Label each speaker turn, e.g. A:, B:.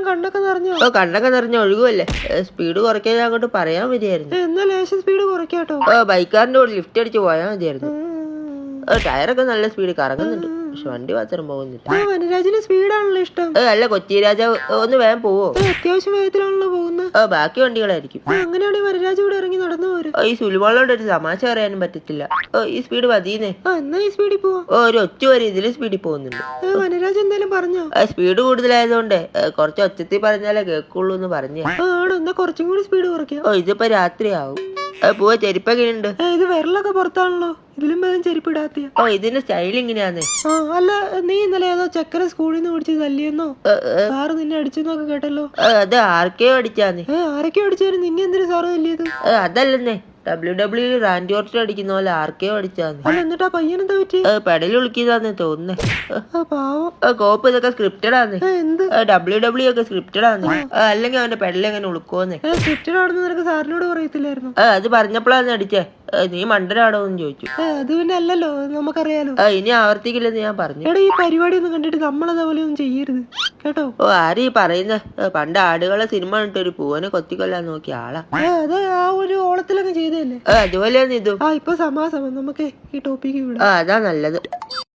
A: കണ്ണൊക്കെ നിറഞ്ഞോ?
B: ഓ കണ്ണൊക്കെ നിറഞ്ഞ ഒഴുകുമല്ലേ, സ്പീഡ് കുറയ്ക്കാൻ ഞാൻ അങ്ങോട്ട് പറയാൻ മതിയായിരുന്നു.
A: എന്നാ ലേശം സ്പീഡ് കുറയ്ക്കാട്ടോ.
B: ഓ ബൈക്കാരൻ്റെ കൂടെ ലിഫ്റ്റ് അടിച്ച് പോയാൽ മതിയായിരുന്നു. ടയറൊക്കെ നല്ല സ്പീഡ് കറങ്ങുന്നുണ്ട്, പക്ഷെ വണ്ടി മാത്രം പോകുന്നില്ല.
A: വനരാജിന് സ്പീഡാണല്ലോ ഇഷ്ടം.
B: അല്ല കൊച്ചി രാജാവ് ഒന്ന് വേഗം പോവോ?
A: അത്യാവശ്യം വേഗത്തിലാണല്ലോ പോകുന്നത്.
B: ബാക്കി വണ്ടികളായിരിക്കും.
A: അങ്ങനെയാണെങ്കിൽ വനരാജ് ഇവിടെ ഇറങ്ങി നടന്നു പോരും.
B: ഈ സുലുമോളോട് ഒരു തമാശ പറയാനും പറ്റത്തില്ല. ഈ സ്പീഡ് മതിയെന്നേ.
A: എന്നാ ഈ സ്പീഡിൽ പോവാ.
B: ഒരു ഒച്ച വരെ ഇതില് സ്പീഡിൽ പോകുന്നുണ്ട്.
A: വനരാജ് എന്തായാലും പറഞ്ഞോ?
B: സ്പീഡ് കൂടുതലായതുകൊണ്ട് കുറച്ച് ഒച്ചത്തിൽ പറഞ്ഞാലേ കേൾക്കുള്ളൂ എന്ന് പറഞ്ഞു.
A: ആണോ? എന്നാ കുറച്ചും കൂടി സ്പീഡ് കുറയ്ക്കാം.
B: ഇതിപ്പോ രാത്രിയാവും. പോവാ, ചെരുപ്പൊക്കെ ഉണ്ട്.
A: ഇത് വിരലൊക്കെ പുറത്താണല്ലോ, ഇതിലും വേഗം ചെരുപ്പിടാത്തിയ.
B: ഇതിന്റെ സ്റ്റൈൽ ഇങ്ങനെയാന്നേ.
A: അല്ല, നീ ഇന്നലെ ഏതോ ചക്കര സ്കൂളിൽ നിന്ന് പിടിച്ച് തല്ലിയെന്നോ, സാറ് നിന്നെ അടിച്ചെന്നൊക്കെ കേട്ടല്ലോ.
B: അത് ആർക്കെയോ അടിച്ചാന്നേ.
A: ആരൊക്കെയോ അടിച്ചാലും നിന്നെ എന്തിനു സാറ് തല്ലിയത്?
B: അതല്ലെന്നേ, WWE റാൻഡി ഓർട്ടൺ അടിക്കുന്ന പോലെ ആർക്കെയോ അടിച്ചാന്ന്.
A: എന്നിട്ട് ആ പയ്യനെന്താ പറ്റി?
B: പെടൽ വിളിക്കുന്നതാന്ന് തോന്നുന്നേ.
A: പാവം.
B: കോപ്പ് ഇതൊക്കെ സ്ക്രിപ്റ്റഡ് ആന്നേ.
A: എന്ത്
B: WWE ഒക്കെ സ്ക്രിപ്റ്റഡ് ആന്നേ. അല്ലെങ്കിൽ അവന്റെ പെടൽ എങ്ങനെ ഉളുക്കോന്നേ.
A: സ്ക്രിപ്റ്റഡ് ആണെന്ന് നിനക്ക് സാറിനോട് പറയത്തില്ലായിരുന്നു?
B: അത് പറഞ്ഞപ്പോഴാന്ന് അടിച്ചേ. നീ മണ്ടനാടോ എന്ന് ചോദിച്ചു.
A: അത് പിന്നെ അല്ലല്ലോ, നമുക്കറിയാലോ.
B: ഇനി ആവർത്തിക്കില്ലെന്ന് ഞാൻ പറഞ്ഞു.
A: എടാ, ഈ പരിപാടി ഒന്നും കണ്ടിട്ട് നമ്മളതേപോലെ ഒന്നും ചെയ്യരുത് കേട്ടോ.
B: ആരീ പറയുന്ന? പണ്ട് ആടുകളെ സിനിമ കണ്ടിട്ട് ഒരു പൂവനെ കൊത്തിക്കൊല്ലാൻ നോക്കിയ ആളാ.
A: അത് ആ ഒരു ഓളത്തിലൊക്കെ ചെയ്തതല്ലേ?
B: അതുപോലെയാണ് ഇതും.
A: ഇപ്പൊ സമാസമം നമുക്ക് ഈ ടോപ്പിക്ക് വിടാം.
B: അതാ നല്ലത്.